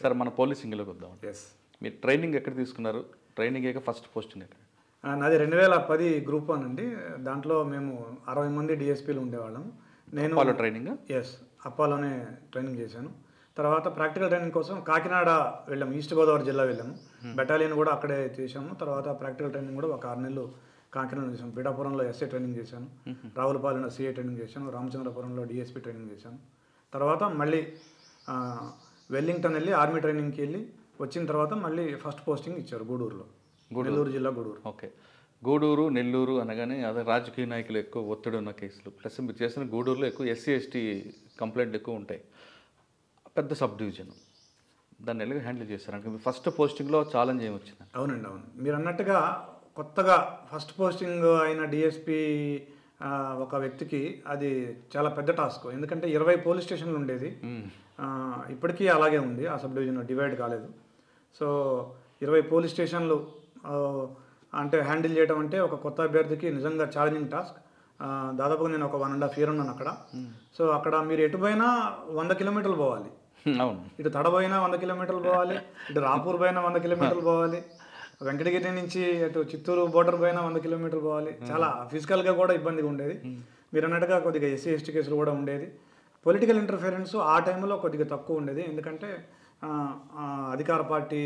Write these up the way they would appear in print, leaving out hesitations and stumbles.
Sir మన పోలీసింగ్లోకి వద్దాం. Yes. మీరు ట్రైనింగ్ ఎక్కడ తీసుకున్నారు? ట్రైనింగ్ ఫస్ట్ పోస్టింగ్ ఎక్కడ? నాది 2010 గ్రూప్ 1 అండి. దాంట్లో మేము 60 మంది డిఎస్పీలు ఉండేవాళ్ళం. నేను అపోలో ట్రైనింగ్? ఎస్, అపోలోనే ట్రైనింగ్ చేశాను. తర్వాత ప్రాక్టికల్ ట్రైనింగ్ కోసం కాకినాడ వెళ్ళాము, ఈస్ట్ గోదావరి జిల్లా వెళ్ళాము. బెటాలియన్ కూడా అక్కడే చేసాము. తర్వాత ప్రాక్టికల్ ట్రైనింగ్ కూడా ఒక 6 నెలలు కాకినాడ చేశాను. పిఠాపురంలో ఎస్ఐ ట్రైనింగ్ చేశాను, రావులపాలెంలో సిఐ ట్రైనింగ్ చేశాను, రామచంద్రపురంలో డిఎస్పీ ట్రైనింగ్ చేశాను. తర్వాత మళ్ళీ వెల్లింగ్టన్ వెళ్ళి ఆర్మీ ట్రైనింగ్కి వెళ్ళి వచ్చిన తర్వాత మళ్ళీ ఫస్ట్ పోస్టింగ్ ఇచ్చారు గూడూరులో, నెల్లూరు జిల్లా గూడూరు. ఓకే. గూడూరు, నెల్లూరు అనగానే అదే రాజకీయ నాయకులు ఎక్కువ ఒత్తిడి ఉన్న కేసులు, ప్లస్ మీరు చేసిన గూడూరులో ఎక్కువ ఎస్సీ ఎస్టీ కంప్లైంట్లు ఎక్కువ ఉంటాయి. పెద్ద సబ్ డివిజన్, దాన్ని ఎలాగ హ్యాండిల్ చేస్తారు? అంటే మీ ఫస్ట్ పోస్టింగ్లో ఛాలెంజ్ ఏమి వచ్చింది? అవునండి, అవును. మీరు అన్నట్టుగా కొత్తగా ఫస్ట్ పోస్టింగ్ అయిన డిఎస్పీ ఒక వ్యక్తికి అది చాలా పెద్ద టాస్క్. ఎందుకంటే 20 పోలీస్ స్టేషన్లు ఉండేది, ఇప్పటికీ అలాగే ఉంది, ఆ సబ్ డివిజన్ డివైడ్ కాలేదు. సో 20 పోలీస్ స్టేషన్లు అంటే హ్యాండిల్ చేయడం అంటే ఒక కొత్త అభ్యర్థికి నిజంగా ఛాలెంజింగ్ టాస్క్. దాదాపుగా నేను ఒక 1.5 year ఉన్నాను అక్కడ. సో అక్కడ మీరు ఎటు పోయినా 100 కిలోమీటర్లు పోవాలి. అవును. ఇటు తడ పోయినా 100 కిలోమీటర్లు పోవాలి, ఇటు రాపూర్ పోయినా 100 కిలోమీటర్లు పోవాలి, వెంకటగిరి నుంచి అటు చిత్తూరు బోర్డర్ పోయినా 100 కిలోమీటర్లు పోవాలి. చాలా ఫిజికల్గా కూడా ఇబ్బందిగా ఉండేది. మీరు అన్నట్టుగా కొద్దిగా ఎస్సీ ఎస్టీ కేసులు కూడా ఉండేది. పొలిటికల్ ఇంటర్ఫిరెన్స్ ఆ టైంలో కొద్దిగా తక్కువ ఉండేది, ఎందుకంటే అధికార పార్టీ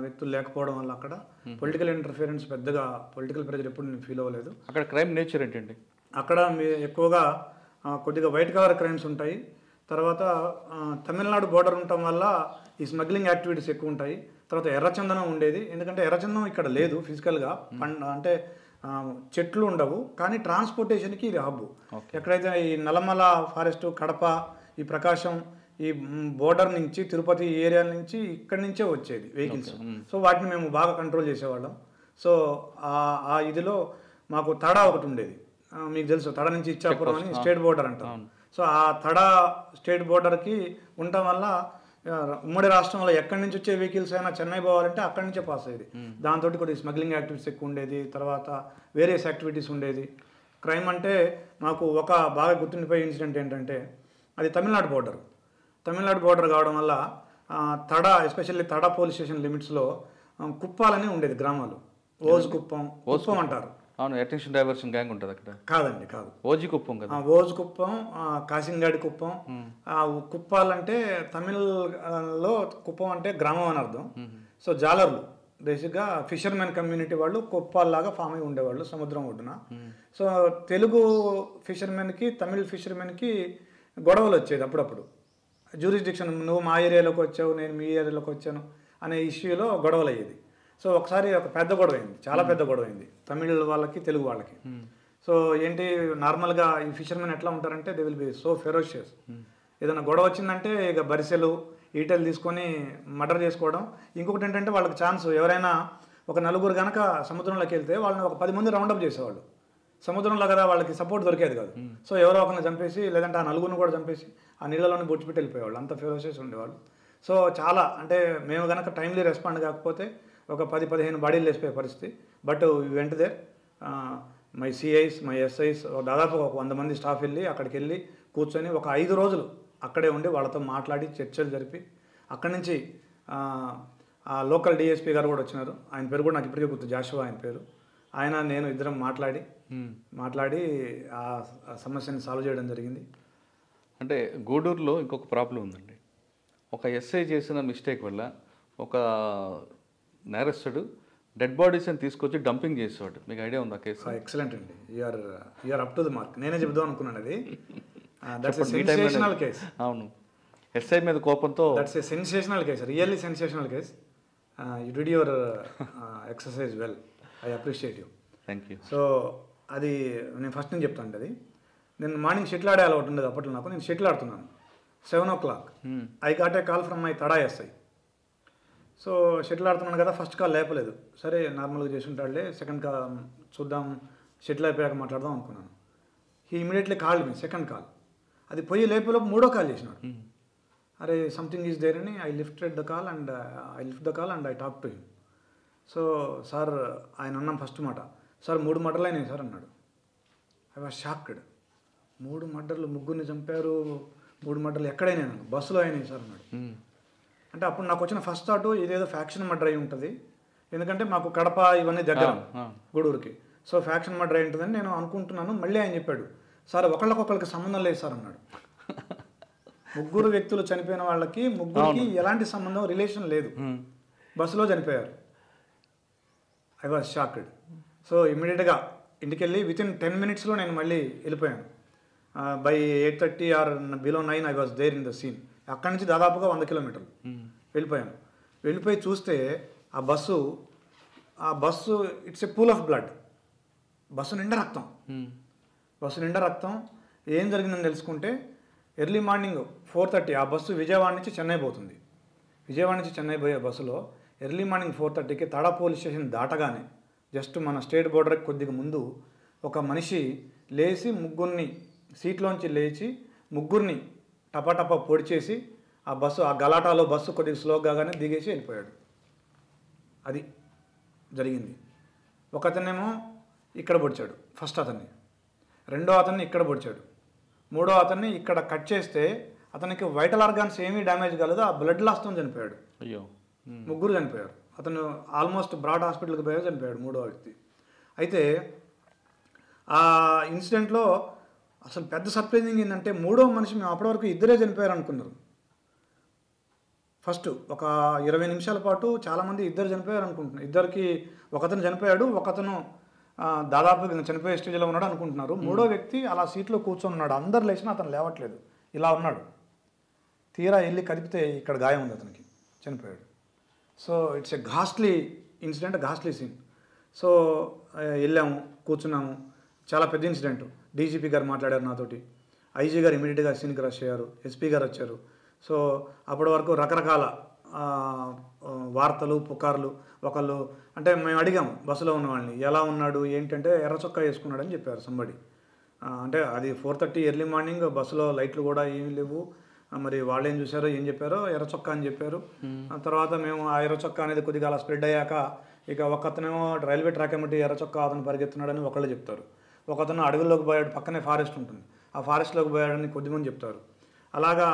వ్యక్తులు లేకపోవడం వల్ల అక్కడ పొలిటికల్ ఇంటర్ఫిరెన్స్ పెద్దగా, పొలిటికల్ ప్రెజర్ ఎప్పుడు నేను ఫీల్ అవ్వలేదు. అక్కడ క్రైమ్ నేచర్ ఏంటండి? అక్కడ ఎక్కువగా కొద్దిగా వైట్ కలర్ క్రైమ్స్ ఉంటాయి. తర్వాత తమిళనాడు బోర్డర్ ఉండటం వల్ల ఈ స్మగ్లింగ్ యాక్టివిటీస్ ఎక్కువ ఉంటాయి. తర్వాత ఎర్రచందనం ఉండేది, ఎందుకంటే ఎర్రచందనం ఇక్కడ లేదు ఫిజికల్గా, అంటే చెట్లు ఉండవు, కానీ ట్రాన్స్పోర్టేషన్కి ఇది హబ్. ఎక్కడైతే ఈ నల్లమల ఫారెస్ట్, కడప, ఈ ప్రకాశం, ఈ బోర్డర్ నుంచి తిరుపతి ఏరియా నుంచి ఇక్కడి నుంచే వచ్చేది వెహికల్స్. సో వాటిని మేము బాగా కంట్రోల్ చేసేవాళ్ళం. సో ఆ ఇదిలో మాకు తడ ఒకటి ఉండేది, మీకు తెలుసు, తడ నుంచి ఇచ్చాపురం అని స్టేట్ బోర్డర్ అంటాం. సో ఆ తడ స్టేట్ బోర్డర్కి ఉండటం వల్ల ఉమ్మడి రాష్ట్రంలో ఎక్కడి నుంచి వచ్చే వెహికల్స్ అయినా చెన్నై పోవాలంటే అక్కడి నుంచే పాస్ అయ్యేది. దాంతో కొద్దిగా స్మగ్లింగ్ యాక్టివిటీస్ ఎక్కువ ఉండేది, తర్వాత వేరియస్ యాక్టివిటీస్ ఉండేది. క్రైమ్ అంటే నాకు ఒక బాగా గుర్తుండిపోయే ఇన్సిడెంట్ ఏంటంటే, అది తమిళనాడు బోర్డర్ కావడం వల్ల తడ, ఎస్పెషల్లీ తడ పోలీస్ స్టేషన్ లిమిట్స్లో కుప్పాలని ఉండేది గ్రామాలు. ఓజ్ కుప్పం అంటారు. అవును, అటెన్షన్ డైవర్షన్ గ్యాంగ్ ఉంటుంది అక్కడ. కాదండి, కాదు, ఓజీ కుప్పం కదా. ఓజ్ కుప్పం, కాసింగాడి కుప్పం. కుప్పాలంటే తమిళ్లో కుప్పం అంటే గ్రామం అని అర్థం. సో జాలర్లు బేసిక్గా ఫిషర్మెన్ కమ్యూనిటీ వాళ్ళు కుప్పాల్లాగా ఫామ్ అయి ఉండేవాళ్ళు సముద్రం ఒడ్డున. సో తెలుగు ఫిషర్మెన్కి తమిళ్ ఫిషర్మెన్కి గొడవలు వచ్చేది అప్పుడప్పుడు. జ్యూరిస్డిక్షన్, నువ్వు మా ఏరియాలోకి వచ్చావు, నేను మీ ఏరియాలోకి వచ్చాను అనే ఇష్యూలో గొడవలు అయ్యేది. సో ఒకసారి ఒక పెద్ద గొడవ అయింది, చాలా పెద్ద గొడవ అయింది తమిళ వాళ్ళకి తెలుగు వాళ్ళకి. సో ఏంటి, నార్మల్గా ఈ ఫిషర్మెన్ ఎట్లా ఉంటారంటే they will be so ferocious. ఏదైనా గొడవ వచ్చిందంటే ఇక బరిసెలు, ఈటెలు తీసుకొని మర్డర్ చేసుకోవడం. ఇంకొకటి ఏంటంటే వాళ్ళకి ఛాన్స్, ఎవరైనా ఒక నలుగురు కనుక సముద్రంలోకి వెళ్తే వాళ్ళని ఒక 10 మంది రౌండప్ చేసేవాళ్ళు. సముద్రంలో కదా వాళ్ళకి సపోర్ట్ దొరికేది కాదు. సో ఎవరో ఒకరిని చంపేసి, లేదంటే ఆ నలుగురిని కూడా చంపేసి ఆ నీళ్ళలోనే బొచ్చిపెట్టి వెళ్ళిపోయేవాళ్ళు, అంత ఫెరోషియస్ ఉండేవాళ్ళు. సో చాలా, అంటే మేము కనుక టైమ్లీ రెస్పాండ్ కాకపోతే ఒక 10-15 బాడీలు వేసిపోయే పరిస్థితి. But went there my CIs, my SIs, దాదాపు ఒక 100 మంది స్టాఫ్ వెళ్ళి అక్కడికి వెళ్ళి కూర్చొని ఒక 5 రోజులు అక్కడే ఉండి వాళ్ళతో మాట్లాడి చర్చలు జరిపి, అక్కడి నుంచి ఆ లోకల్ డిఎస్పీ గారు కూడా వచ్చినారు. ఆయన పేరు కూడా నాకు ఇప్పటికే గుర్తు, జాషువా ఆయన పేరు. ఆయన నేను ఇద్దరం మాట్లాడి ఆ సమస్యని సాల్వ్ చేయడం జరిగింది. అంటే గూడూరులో ఇంకొక ప్రాబ్లం ఉందండి. ఒక ఎస్ఐ చేసిన మిస్టేక్ వల్ల ఒక నేరస్తుడు డెడ్ బాడీస్ అని తీసుకొచ్చి డంపింగ్ చేసేవాడు. మీకు ఐడియా ఉందా కేసు? ఎక్సలెంట్ అండి, you're up to the mark. నేనే చెప్దాం అనుకున్నాను అది. That's a sensational case. అవును, ఎస్ఐ మీద కోపంతో. That's a sensational case, really sensational case. You did your exercise well, I appreciate you. Thank you. So అది నేను ఫస్ట్ నుంచి చెప్తాను. అది నేను మార్నింగ్ షటిల్ ఆడే అలవాటు ఉండేది అప్పట్లో నాకు. నేను షటిల్ ఆడుతున్నాను, 7 o'clock. I got a call from my Tada SI. So shuttle ఆడుతున్నాను కదా, ఫస్ట్ కాల్ లేపలేదు. సరే నార్మల్గా చేసి ఉంటాడులే, సెకండ్ కాల్ చూద్దాం, షటిల్ అయిపోయాక మాట్లాడదాం అనుకున్నాను. He immediately called me, second call. అది పోయి లేపేలోపు 3వ కాల్ చేసినాడు. అరే సంథింగ్ ఈజ్ దేర్ అని I lift the call and I talk to him. So sir, ఆయన అన్నాం ఫస్ట్ మాట, సార్ 3 మర్డర్లు అయినాయి సార్ అన్నాడు. I was shocked. 3 మర్డర్లు, ముగ్గురిని చంపారు, 3 మర్డర్లు ఎక్కడైనా, బస్సులో అయినాయి సార్ అన్నాడు. అంటే అప్పుడు నాకు వచ్చిన ఫస్ట్ థాట్ ఇదేదో ఫ్యాక్షన్ మర్డర్ అయి ఉంటుంది, ఎందుకంటే మాకు కడప ఇవన్నీ దగ్గర గూడూరుకి. సో ఫ్యాక్షన్ మర్డర్ అయి ఉంటుందని నేను అనుకుంటున్నాను. మళ్ళీ ఆయన చెప్పాడు, సార్ ఒకళ్ళకొకళ్ళకి సంబంధం లేదు సార్ అన్నాడు. ముగ్గురు వ్యక్తులు చనిపోయిన వాళ్ళకి ముగ్గురికి ఎలాంటి సంబంధం రిలేషన్ లేదు, బస్సులో చనిపోయారు. I was shocked. సో ఇమ్మీడియట్గా ఇంటికి వెళ్ళి వితిన్ 10 minutesలో నేను మళ్ళీ వెళ్ళిపోయాను. By 8:30 or below 9 I was there in the scene. అక్కడి నుంచి దాదాపుగా 100 kilometers వెళ్ళిపోయాను. వెళ్ళిపోయి చూస్తే ఆ bus it's a pool of blood. Bus నిండా రక్తం. బస్సు నిండా రక్తం. ఏం జరిగిందని తెలుసుకుంటే ఎర్లీ మార్నింగ్ 4:30 ఆ బస్సు విజయవాడ నుంచి చెన్నై పోతుంది. విజయవాడ నుంచి చెన్నై పోయే బస్సులో ఎర్లీ మార్నింగ్ 4:30కి తడ పోలీస్ స్టేషన్ దాటగానే జస్ట్ మన స్టేట్ బోర్డర్కి కొద్దిగా ముందు ఒక మనిషి లేచి ముగ్గురిని సీట్లోంచి లేచి ముగ్గురిని టపాటపా పొడి చేసి ఆ గలాటాలో బస్సు కొద్దిగా స్లోగానే దిగేసి వెళ్ళిపోయాడు. అది జరిగింది. ఒకతనేమో ఇక్కడ పొడిచాడు ఫస్ట్ అతన్ని, రెండో అతన్ని ఇక్కడ పొడిచాడు, మూడో అతన్ని ఇక్కడ కట్ చేస్తే అతనికి వైటల్ ఆర్గాన్స్ ఏమీ డ్యామేజ్ కాలేదు, ఆ బ్లడ్ లాస్తో చనిపోయాడు. అయ్యో, ముగ్గురు చనిపోయారు. అతను ఆల్మోస్ట్ బ్రాడ్ హాస్పిటల్కి పోయారు, చనిపోయాడు మూడో వ్యక్తి. అయితే ఆ ఇన్సిడెంట్లో అసలు పెద్ద సర్ప్రైజింగ్ ఏంటంటే మూడో మనిషి మేము అప్పటివరకు ఇద్దరే చనిపోయారు అనుకున్నారు. ఫస్ట్ ఒక 20 నిమిషాల పాటు చాలామంది ఇద్దరు చనిపోయారు అనుకుంటున్నారు. ఇద్దరికి ఒకతను చనిపోయాడు, ఒకతను దాదాపు చనిపోయే స్టేజ్లో ఉన్నాడు అనుకుంటున్నారు. మూడో వ్యక్తి అలా సీట్లో కూర్చొని ఉన్నాడు. అందరు లేచినా అతను లేవట్లేదు, ఇలా ఉన్నాడు. తీరా వెళ్ళి కదిపితే ఇక్కడ గాయం ఉంది, అతనికి చనిపోయాడు. So it's a ghastly incident, ghastly scene. So వెళ్ళాము, కూర్చున్నాము. చాలా పెద్ద ఇన్సిడెంట్. డీజీపీ గారు మాట్లాడారు నాతోటి, ఐజీ గారు ఇమీడియట్గా సీన్కి రష్ అయ్యారు, ఎస్పీ గారు వచ్చారు. సో అప్పటి వరకు రకరకాల వార్తలు పుకార్లు. ఒకళ్ళు అంటే మేము అడిగాము బస్సులో ఉన్న వాళ్ళని, ఎలా ఉన్నాడు ఏంటంటే ఎర్ర చొక్కా వేసుకున్నాడని చెప్పారు సంబడి. అంటే అది 4:30 ఎర్లీ మార్నింగ్, బస్సులో లైట్లు కూడా ఏమీ లేవు. మరి వాళ్ళు ఏం చూసారో ఏం చెప్పారో ఎర్ర చొక్కా అని చెప్పారు. తర్వాత మేము ఆ ఎర్ర చొక్కా అనేది కొద్దిగా అలా స్ప్రెడ్ అయ్యాక ఇక ఒకతనేమో రైల్వే ట్రాక్ ఏమిటి ఎర్ర చొక్కా అతను పరిగెత్తున్నాడని ఒకళ్ళు చెప్తారు, ఒకతను అడవుల్లోకి పోయాడు, పక్కనే ఫారెస్ట్ ఉంటుంది, ఆ ఫారెస్ట్లోకి పోయాడని కొద్దిమంది చెప్తారు. అలాగా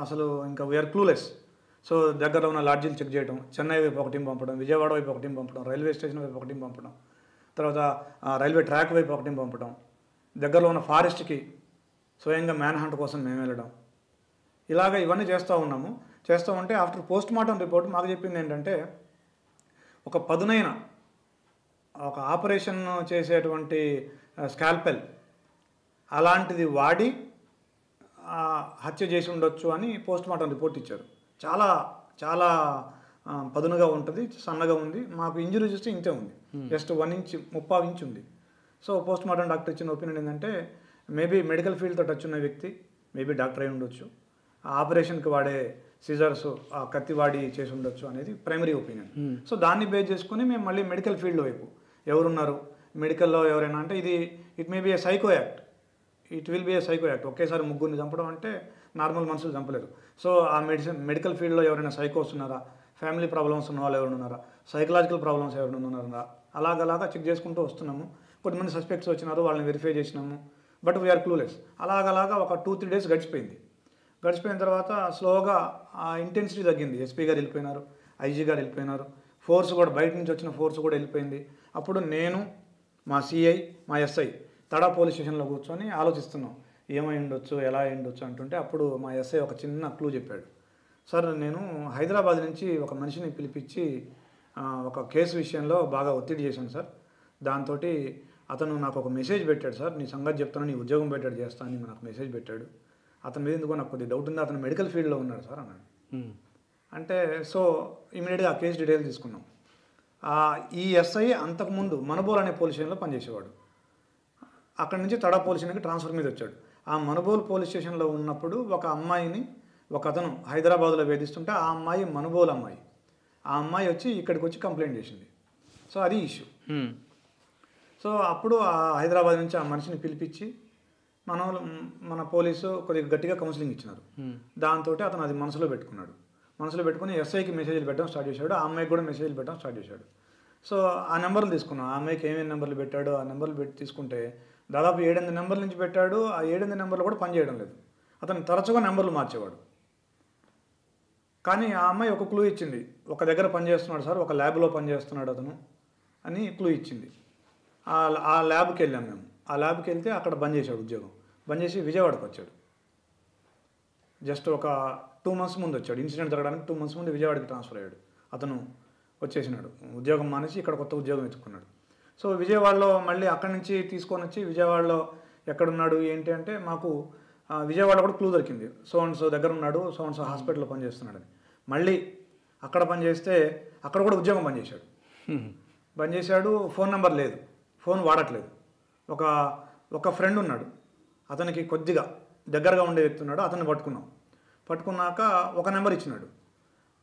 అసలు ఇంకా వీఆర్ క్లూలెస్. సో దగ్గరలో ఉన్న లాడ్జీలు చెక్ చేయడం, చెన్నై వైపు ఒక టీం పంపడం, విజయవాడ వైపు ఒక టీం పంపడం, రైల్వే స్టేషన్ వైపు ఒక టీం పంపడం, తర్వాత రైల్వే ట్రాక్ వైపు ఒక టీం పంపడం, దగ్గరలో ఉన్న ఫారెస్ట్కి స్వయంగా మ్యాన్ హంట్ కోసం మేము వెళ్ళడం, ఇలాగ ఇవన్నీ చేస్తూ ఉన్నాము. చేస్తూ ఉంటే ఆఫ్టర్ పోస్ట్ మార్టం రిపోర్ట్ మాకు చెప్పింది ఏంటంటే ఒక పదునైన ఒక ఆపరేషన్ చేసేటువంటి స్కాల్పెల్ అలాంటిది వాడి హత్య చేసి ఉండొచ్చు అని పోస్ట్ మార్టం రిపోర్ట్ ఇచ్చారు. చాలా చాలా పదునుగా ఉంటుంది, సన్నగా ఉంది. మాకు ఇంజురీ చూస్తే ఇంతే ఉంది, జస్ట్ 1 ఇంచ్ 3/4 ఇంచ్ ఉంది. సో పోస్ట్ మార్టం డాక్టర్ ఇచ్చిన ఒపీనియన్ ఏంటంటే మేబీ మెడికల్ ఫీల్డ్తో టచ్ ఉన్న వ్యక్తి మేబీ డాక్టర్ అయి ఉండొచ్చు, ఆ ఆపరేషన్కి వాడే సిజర్స్ ఆ కత్తి వాడి చేసి ఉండొచ్చు అనేది ప్రైమరీ ఒపీనియన్. సో దాన్ని బేస్ చేసుకుని మేము మళ్ళీ మెడికల్ ఫీల్డ్ వైపు ఎవరున్నారు మెడికల్లో ఎవరైనా అంటే it may be A psycho act, it will be A psycho act. ఒకేసారి ముగ్గురిని చంపడం అంటే నార్మల్ మనుషులు చంపలేరు. సో ఆ మెడికల్ ఫీల్డ్లో ఎవరైనా సైకోస్ ఉన్నారా, ఫ్యామిలీ ప్రాబ్లమ్స్ ఉన్న వాళ్ళు ఎవరైనా ఉన్నారా, సైకలాజికల్ ప్రాబ్లమ్స్ ఎవరైనా ఉన్నారా, అలాగలాగా చెక్ చేసుకుంటూ వస్తున్నాము. కొంతమంది సస్పెక్ట్స్ వచ్చినారు, వాళ్ళని వెరిఫై చేసినాము. But we are clueless. అలాగలాగా ఒక 2-3 days గడిచిపోయింది. గడిచిపోయిన తర్వాత స్లోగా ఆ ఇంటెన్సిటీ తగ్గింది. ఎస్పీ గారు వెళ్ళిపోయినారు, ఐజీ గారు వెళ్ళిపోయినారు, ఫోర్స్ కూడా బయట నుంచి వచ్చిన ఫోర్స్ కూడా వెళ్ళిపోయింది. అప్పుడు నేను, మా సిఐ, మా ఎస్ఐ తడా పోలీస్ స్టేషన్లో కూర్చొని ఆలోచిస్తున్నాం ఏమై ఉండొచ్చు, ఎలా అయి ఉండొచ్చు అంటుంటే అప్పుడు మా ఎస్ఐ ఒక చిన్న క్లూ చెప్పాడు. సార్ నేను హైదరాబాద్ నుంచి ఒక మనిషిని పిలిపించి ఒక కేసు విషయంలో బాగా ఒత్తిడి చేశాను సార్. దాంతో అతను నాకు ఒక మెసేజ్ పెట్టాడు, సార్ నీ సంగతి చెప్తాను, నీ ఉద్యోగం పెట్టాడు చేస్తా అని నాకు మెసేజ్ పెట్టాడు. అతని మీద ఎందుకో నాకు కొద్దిగా డౌట్ ఉంది, అతను మెడికల్ ఫీల్డ్లో ఉన్నాడు సార్ అన్నాడు. అంటే సో ఇమీడియట్గా ఆ కేసు డీటెయిల్ తీసుకున్నాం. ఈ ఎస్ఐ అంతకుముందు మనుబోల్ అనే పోలీస్ స్టేషన్లో పనిచేసేవాడు. అక్కడి నుంచి తడా పోలీస్ స్టేషన్కి ట్రాన్స్ఫర్ మీద వచ్చాడు. ఆ మనుబోల్ పోలీస్ స్టేషన్లో ఉన్నప్పుడు ఒక అమ్మాయిని ఒక అతను హైదరాబాద్లో వేధిస్తుంటే ఆ అమ్మాయి మనుబోల్ అమ్మాయి, ఆ అమ్మాయి వచ్చి ఇక్కడికి వచ్చి కంప్లైంట్ చేసింది. సో అది ఇష్యూ. సో అప్పుడు ఆ హైదరాబాద్ నుంచి ఆ మనిషిని పిలిపించి మన పోలీసు కొద్దిగా గట్టిగా కౌన్సిలింగ్ ఇచ్చినారు. దాంతో అతను అది మనసులో పెట్టుకున్నాడు. మనసులో పెట్టుకుని ఎస్ఐకి మెసేజ్లు పెట్టడం స్టార్ట్ చేశాడు, ఆ అమ్మాయికి కూడా మెసేజ్లు పెట్టడం స్టార్ట్ చేశాడు. సో ఆ నెంబర్లు తీసుకున్నాం, ఆ అమ్మాయికి ఏమేమి నెంబర్లు పెట్టాడో ఆ నెంబర్లు పెట్టి తీసుకుంటే దాదాపు 7-8 నెంబర్ల నుంచి పెట్టాడు. ఆ 7-8 నెంబర్లు కూడా పనిచేయడం లేదు. అతను తరచుగా నెంబర్లు మార్చేవాడు. కానీ ఆ అమ్మాయి ఒక క్లూ ఇచ్చింది, ఒక దగ్గర పనిచేస్తున్నాడు సార్, ఒక ల్యాబ్లో పనిచేస్తున్నాడు అతను అని క్లూ ఇచ్చింది. ఆ ల్యాబ్కి వెళ్ళాం మేము. ఆ ల్యాబ్కి వెళ్తే అక్కడ బంద్ చేశాడు ఉద్యోగం. బంద్ చేసి విజయవాడకు వచ్చాడు. జస్ట్ ఒక 2 months ముందు వచ్చాడు. ఇన్సిడెంట్ జరగడానికి 2 months ముందు విజయవాడకి ట్రాన్స్ఫర్ అయ్యాడు. అతను వచ్చేసినాడు, ఉద్యోగం మానేసి ఇక్కడ కొత్త ఉద్యోగం ఎత్తుకున్నాడు. సో విజయవాడలో మళ్ళీ అక్కడి నుంచి తీసుకొని వచ్చి విజయవాడలో ఎక్కడున్నాడు ఏంటి అంటే మాకు విజయవాడలో కూడా క్లూ దొరికింది. సో అండ్ సో దగ్గర ఉన్నాడు, సో అండ్ సో హాస్పిటల్లో పనిచేస్తున్నాడని. మళ్ళీ అక్కడ పనిచేస్తే అక్కడ కూడా ఉద్యోగం పనిచేశాడు. పనిచేశాడు, ఫోన్ నెంబర్ లేదు, ఫోన్ వాడట్లేదు. ఒక ఫ్రెండ్ ఉన్నాడు, అతనికి కొద్దిగా దగ్గరగా ఉండే వ్యక్తి ఉన్నాడు, అతన్ని పట్టుకున్నాక ఒక నెంబర్ ఇచ్చినాడు.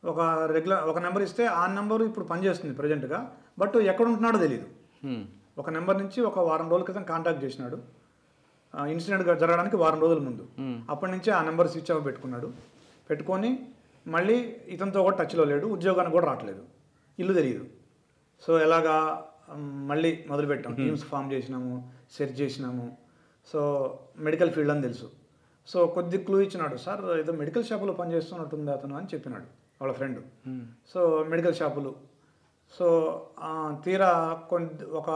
ఒక నెంబర్ ఇస్తే ఆ నెంబరు ఇప్పుడు పనిచేస్తుంది ప్రజెంట్గా, బట్ ఎక్కడ ఉంటున్నాడో తెలియదు. ఒక నెంబర్ నుంచి ఒక వారం రోజుల క్రితం కాంటాక్ట్ చేసినాడు, ఇన్సిడెంట్ జరగడానికి వారం రోజుల ముందు. అప్పటి నుంచి ఆ నెంబర్ స్విచ్ ఆఫ్ పెట్టుకొని మళ్ళీ ఇతనితో కూడా టచ్లో లేడు, ఉద్యోగానికి కూడా రావట్లేదు, ఇల్లు తెలియదు. సో ఎలాగా మళ్ళీ మొదలుపెట్టాము, టీమ్స్ ఫామ్ చేసినాము, సెర్చ్ చేసినాము. సో మెడికల్ ఫీల్డ్ అని తెలుసు. సో కొద్ది క్లూ ఇచ్చినాడు, సార్ ఏదో మెడికల్ షాపులో పనిచేస్తున్నట్టుంది అతను అని చెప్పినాడు వాళ్ళ ఫ్రెండ్. సో మెడికల్ షాపులు. సో తీరా ఒక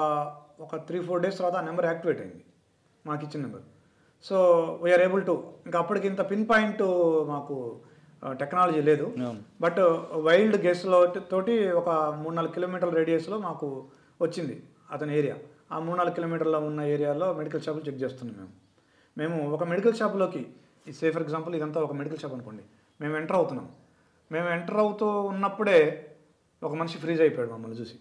3-4 days తర్వాత ఆ నెంబర్ యాక్టివేట్ అయింది, మాకు ఇచ్చిన number. So we're able to, ఇంకా అప్పటికి ఇంత పిన్ పాయింట్ మాకు టెక్నాలజీ లేదు, బట్ వైల్డ్ గెస్లో తోటి ఒక 3-4 kilometer రేడియస్లో మాకు వచ్చింది అతని ఏరియా. ఆ 3-4 kilometerలో ఉన్న ఏరియాలో మెడికల్ షాపులు చెక్ చేస్తున్నాం మేము. ఒక మెడికల్ షాప్లోకి, సే ఫర్ ఎగ్జాంపుల్ ఇదంతా ఒక మెడికల్ షాప్ అనుకోండి, మేము ఎంటర్ అవుతున్నాం. మేము ఎంటర్ అవుతూ ఉన్నప్పుడే ఒక మనిషి ఫ్రీజ్ అయిపోయాడు మమ్మల్ని చూసి.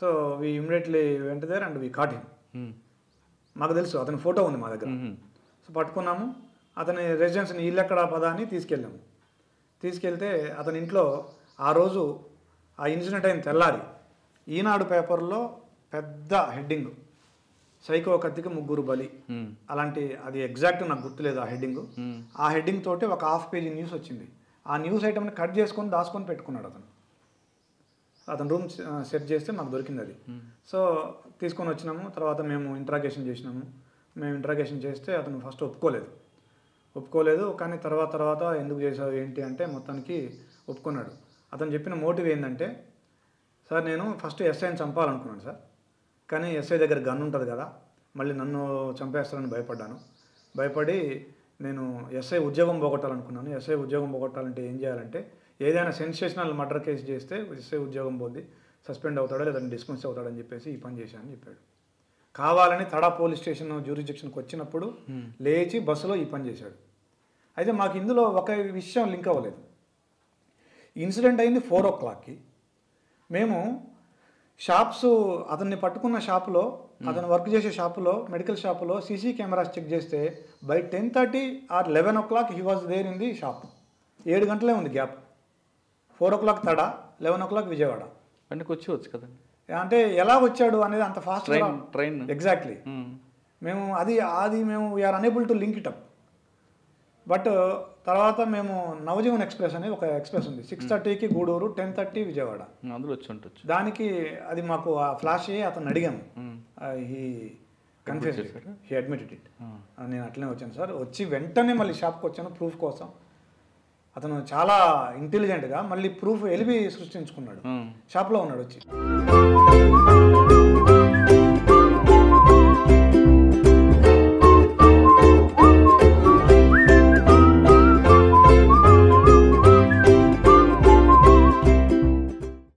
So we immediately went there and we caught him. మాకు తెలుసు, అతని ఫోటో ఉంది మా దగ్గర. సో పట్టుకున్నాము, అతని రెసిడెన్స్ని ఇల్లు ఎక్కడ పదా అని తీసుకెళ్తే అతని ఇంట్లో ఆ రోజు ఆ ఇన్సిడెంట్ అయిన తెల్లారి ఈనాడు పేపర్లో పెద్ద హెడ్డింగ్, సైకో కత్తికి 3 బలి, అలాంటి, అది ఎగ్జాక్ట్ నాకు గుర్తులేదు ఆ హెడ్డింగ్. ఆ హెడ్డింగ్ తోటి ఒక 1/2 page న్యూస్ వచ్చింది. ఆ న్యూస్ ఐటమ్ని కట్ చేసుకొని దాచుకొని పెట్టుకున్నాడు అతను రూమ్ సెట్ చేస్తే మాకు దొరికింది అది. సో తీసుకొని వచ్చినాము. తర్వాత మేము ఇంట్రాగేషన్ చేస్తే అతను ఫస్ట్ ఒప్పుకోలేదు. కానీ తర్వాత ఎందుకు చేసావు ఏంటి అంటే మొత్తానికి ఒప్పుకున్నాడు. అతను చెప్పిన మోటివ్ ఏంటంటే, సార్ నేను ఫస్ట్ ఎస్ఐని చంపాలనుకున్నాను సార్, కానీ ఎస్ఐ దగ్గర గన్ ఉంటుంది కదా, మళ్ళీ నన్ను చంపేస్తారని భయపడి నేను ఎస్ఐ ఉద్యోగం పోగొట్టాలనుకున్నాను. ఎస్ఐ ఉద్యోగం పోగొట్టాలంటే ఏం చేయాలంటే, ఏదైనా సెన్సేషనల్ మర్డర్ కేసు చేస్తే ఎస్ఐ ఉద్యోగం పోద్ది, సస్పెండ్ అవుతాడో లేదంటే డిస్మిస్ అవుతాడని చెప్పేసి ఈ పని చేశానని చెప్పాడు. కావాలని తడా పోలీస్ స్టేషన్ జ్యూరిడిక్షన్కి వచ్చినప్పుడు లేచి బస్సులో ఈ పని చేశాడు. అయితే మాకు ఇందులో ఒక విషయం లింక్ అవ్వలేదు. ఇన్సిడెంట్ అయింది 4 o'clockకి. మేము షాప్స్, అతన్ని పట్టుకున్న షాపులో, అతను వర్క్ చేసే షాపులో, మెడికల్ షాపులో సీసీ కెమెరాస్ చెక్ చేస్తే by 10:30 or 11 o'clock he was there in the shop. 7 గంటలే ఉంది గ్యాప్. 4 o'clock తడా, 11 o'clock Vijayawada. అంటే వచ్చి కదండి, అంటే ఎలా వచ్చాడు అనేది అంత ఫాస్ట్ ట్రైన్ ఎగ్జాక్ట్లీ. మేము అది మేము we're unable to link it up. But తర్వాత మేము నవజీవన్ ఎక్స్ప్రెస్ అనే ఒక ఎక్స్ప్రెస్ ఉంది, 6:30కి గూడూరు, 10:30 విజయవాడ. అందులో వచ్చి ఉండొచ్చు. దానికి అది మాకు ఆ ఫ్లాష్ అయ్యి అతను అడిగాము, he confuse, he admitted it. నేను అట్లనే వచ్చాను సార్, వచ్చి వెంటనే మళ్ళీ షాప్కి వచ్చాను ప్రూఫ్ కోసం. అతను చాలా ఇంటెలిజెంట్గా మళ్ళీ ప్రూఫ్ ఎలిబి సృష్టించుకున్నాడు, షాప్లో ఉన్నాడు వచ్చి.